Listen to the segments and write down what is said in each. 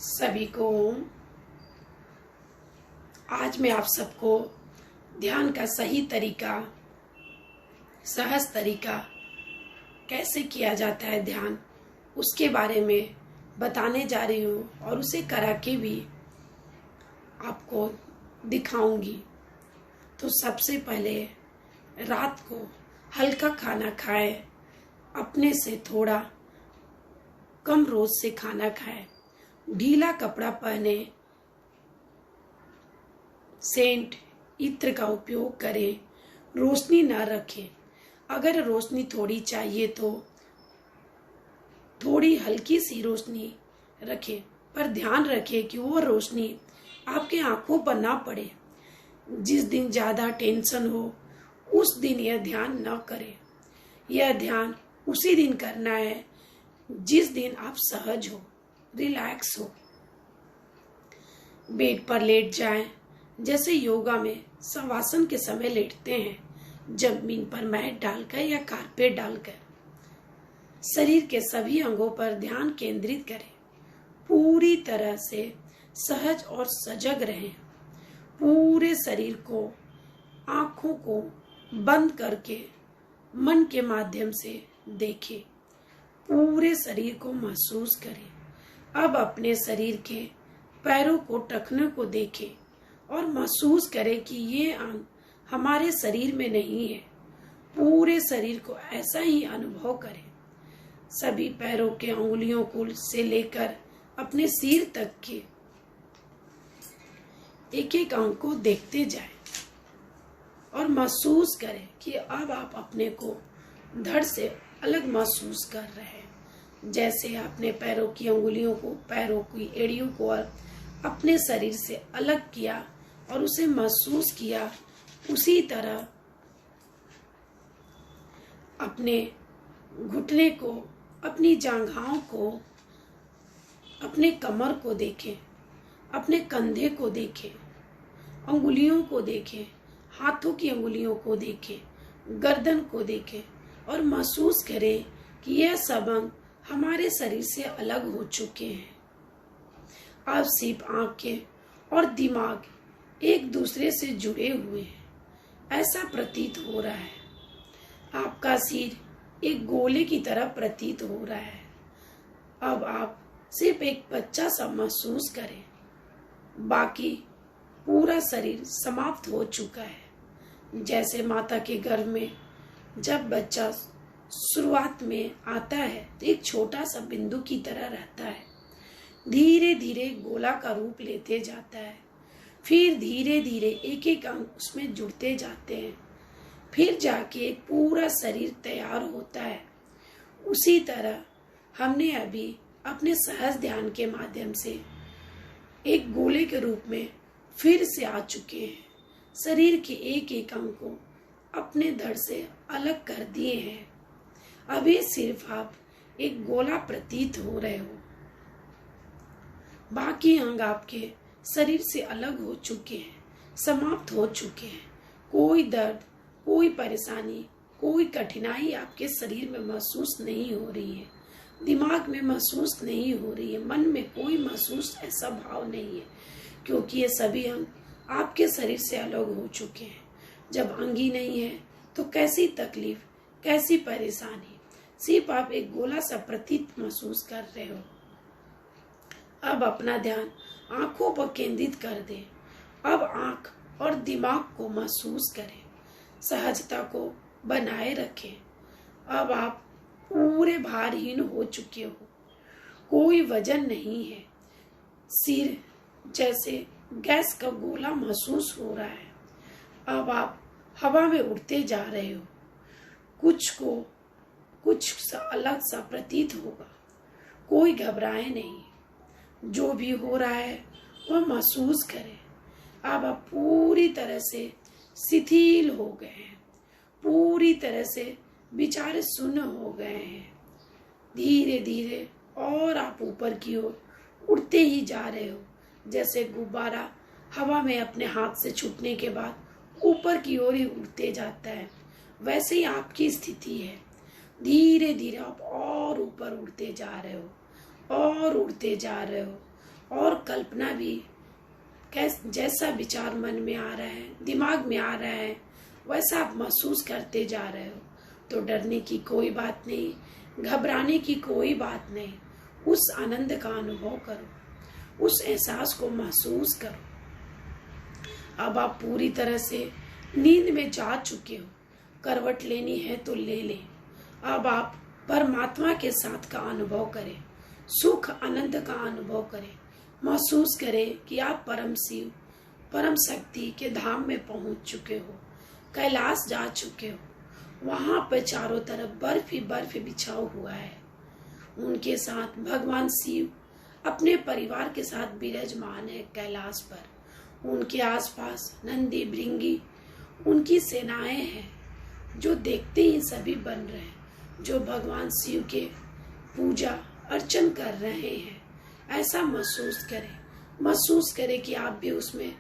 सभी को आज मैं आप सबको ध्यान का सही तरीका, सहज तरीका कैसे किया जाता है ध्यान, उसके बारे में बताने जा रही हूँ और उसे करा के भी आपको दिखाऊंगी। तो सबसे पहले रात को हल्का खाना खाएं, अपने से थोड़ा कम रोज से खाना खाएं, ढीला कपड़ा पहने, सेंट इत्र का उपयोग करें, रोशनी न रखें। अगर रोशनी थोड़ी चाहिए तो थोड़ी हल्की सी रोशनी रखें, पर ध्यान रखें कि वो रोशनी आपके आंखों पर ना पड़े। जिस दिन ज्यादा टेंशन हो उस दिन यह ध्यान न करें। यह ध्यान उसी दिन करना है जिस दिन आप सहज हो, रिलैक्स हो। बेड पर लेट जाएं, जैसे योगा में शवासन के समय लेटते हैं, जमीन पर मैट डालकर या कारपेट डालकर। शरीर के सभी अंगों पर ध्यान केंद्रित करें। पूरी तरह से सहज और सजग रहें। पूरे शरीर को, आंखों को बंद करके मन के माध्यम से देखें। पूरे शरीर को महसूस करें। अब अपने शरीर के पैरों को, टखनों को देखें और महसूस करें कि ये अंग हमारे शरीर में नहीं है। पूरे शरीर को ऐसा ही अनुभव करें। सभी पैरों के अंगुलियों को से लेकर अपने सिर तक के एक एक अंग को देखते जाएं और महसूस करें कि अब आप अपने को धड़ से अलग महसूस कर रहे हैं। जैसे आपने पैरों की अंगुलियों को, पैरों की एड़ियों को अपने शरीर से अलग किया और उसे महसूस किया, उसी तरह अपने घुटने को, अपनी जांघाओं को, अपने कमर को देखें, अपने कंधे को देखें, अंगुलियों को देखें, हाथों की अंगुलियों को देखें, गर्दन को देखें और महसूस करें कि यह सब अंग हमारे शरीर से अलग हो चुके हैं। अब सिर्फ आंखें और दिमाग एक दूसरे से जुड़े हुए हैं, ऐसा प्रतीत हो रहा है। आपका सिर एक गोले की तरह प्रतीत हो रहा है। अब आप सिर्फ एक बच्चा सा महसूस करें। बाकी पूरा शरीर समाप्त हो चुका है। जैसे माता के गर्भ में जब बच्चा शुरुआत में आता है तो एक छोटा सा बिंदु की तरह रहता है, धीरे धीरे गोला का रूप लेते जाता है, फिर धीरे धीरे एक एक अंग उसमें जुड़ते जाते हैं, फिर जाके पूरा शरीर तैयार होता है। उसी तरह हमने अभी अपने सहज ध्यान के माध्यम से एक गोले के रूप में फिर से आ चुके हैं। शरीर के एक एक अंग को अपने धड़ से अलग कर दिए हैं। अभी सिर्फ आप एक गोला प्रतीत हो रहे हो। बाकी अंग आपके शरीर से अलग हो चुके हैं, समाप्त हो चुके हैं। कोई दर्द, कोई परेशानी, कोई कठिनाई आपके शरीर में महसूस नहीं हो रही है, दिमाग में महसूस नहीं हो रही है, मन में कोई महसूस ऐसा भाव नहीं है, क्योंकि ये सभी अंग आपके शरीर से अलग हो चुके हैं। जब अंग ही नहीं है तो कैसी तकलीफ, कैसी परेशानी। सिर्फ आप एक गोला सा प्रतीत महसूस कर रहे हो। अब अपना ध्यान आंखों पर केंद्रित कर दें। अब आंख और दिमाग को महसूस करें, सहजता को बनाए रखें। अब आप पूरे भारहीन हो चुके हो, कोई वजन नहीं है। सिर जैसे गैस का गोला महसूस हो रहा है। अब आप हवा में उड़ते जा रहे हो। कुछ सा अलग सा प्रतीत होगा। कोई घबराए नहीं, जो भी हो रहा है वह महसूस करें। अब आप पूरी तरह से शिथिल हो गए हैं, पूरी तरह से विचार शून्य हो गए हैं। धीरे धीरे और आप ऊपर की ओर उड़ते ही जा रहे हो। जैसे गुब्बारा हवा में अपने हाथ से छूटने के बाद ऊपर की ओर ही उड़ते जाता है, वैसे ही आपकी स्थिति है। धीरे धीरे आप और ऊपर उड़ते जा रहे हो और उड़ते जा रहे हो और कल्पना भी जैसा विचार मन में आ रहा है, दिमाग में आ रहा है, वैसा आप महसूस करते जा रहे हो। तो डरने की कोई बात नहीं, घबराने की कोई बात नहीं। उस आनंद का अनुभव करो, उस एहसास को महसूस करो। अब आप पूरी तरह से नींद में जा चुके हो। करवट लेनी है तो ले लें। अब आप परमात्मा के साथ का अनुभव करें, सुख आनंद का अनुभव करें। महसूस करें कि आप परम शिव, परम शक्ति के धाम में पहुंच चुके हो, कैलाश जा चुके हो। वहां पर चारों तरफ बर्फ ही बर्फ बिछा हुआ है। उनके साथ भगवान शिव अपने परिवार के साथ विराजमान है कैलाश पर। उनके आसपास नंदी भृंगी उनकी सेनाएं हैं, जो देखते ही सभी बन रहे हैं, जो भगवान शिव के पूजा अर्चन कर रहे हैं। ऐसा महसूस करें कि आप भी उसमें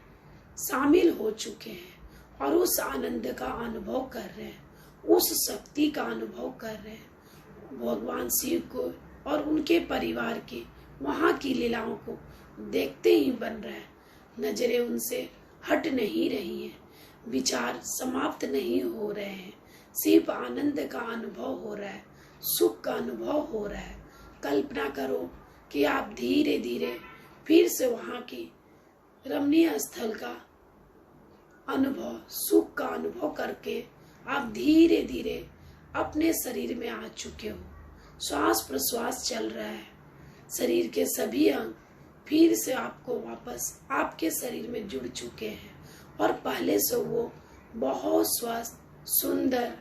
शामिल हो चुके हैं और उस आनंद का अनुभव कर रहे हैं, उस शक्ति का अनुभव कर रहे हैं। भगवान शिव को और उनके परिवार के वहां की लीलाओं को देखते ही बन रहा है। नजरें उनसे हट नहीं रही हैं, विचार समाप्त नहीं हो रहे हैं, सिर्फ आनंद का अनुभव हो रहा है, सुख का अनुभव हो रहा है। कल्पना करो कि आप धीरे धीरे फिर से वहां की रमणीय स्थल का अनुभव, सुख का अनुभव करके आप धीरे धीरे अपने शरीर में आ चुके हो। श्वास प्रश्वास चल रहा है, शरीर के सभी अंग फिर से आपको वापस आपके शरीर में जुड़ चुके हैं और पहले से वो बहुत स्वस्थ सुंदर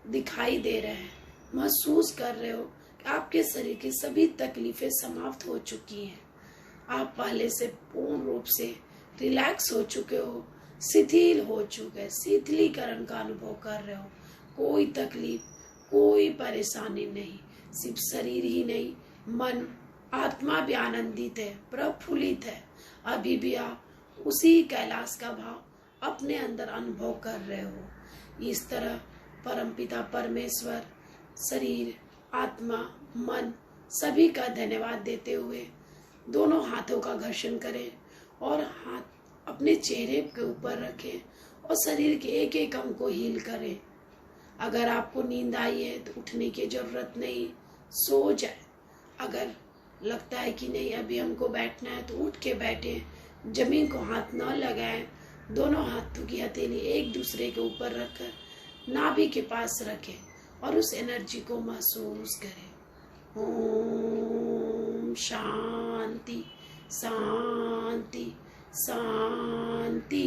दिखाई दे रहे हैं। महसूस कर रहे हो कि आपके शरीर की सभी तकलीफें समाप्त हो चुकी हैं। आप पहले से पूर्ण रूप से रिलैक्स हो चुके हो, शिथिल हो चुके, शिथिलीकरण का अनुभव कर रहे हो। कोई तकलीफ, कोई परेशानी नहीं, सिर्फ शरीर ही नहीं, मन, आत्मा भी आनंदित है, प्रफुल्लित है। अभी भी आप उसी कैलाश का भाव अपने अंदर अनुभव कर रहे हो। इस तरह परमपिता परमेश्वर शरीर, आत्मा, मन सभी का धन्यवाद देते हुए दोनों हाथों का घर्षण करें और हाथ अपने चेहरे के ऊपर रखें और शरीर के एक एक अंग को हील करें। अगर आपको नींद आई है तो उठने की जरूरत नहीं, सो जाए। अगर लगता है कि नहीं अभी हमको बैठना है तो उठ के बैठे, जमीन को हाथ न लगाएं। दोनों हाथों की हथेली एक दूसरे के ऊपर रखकर नाभि के पास रखें और उस एनर्जी को महसूस करें। ओम शांति शांति शांति।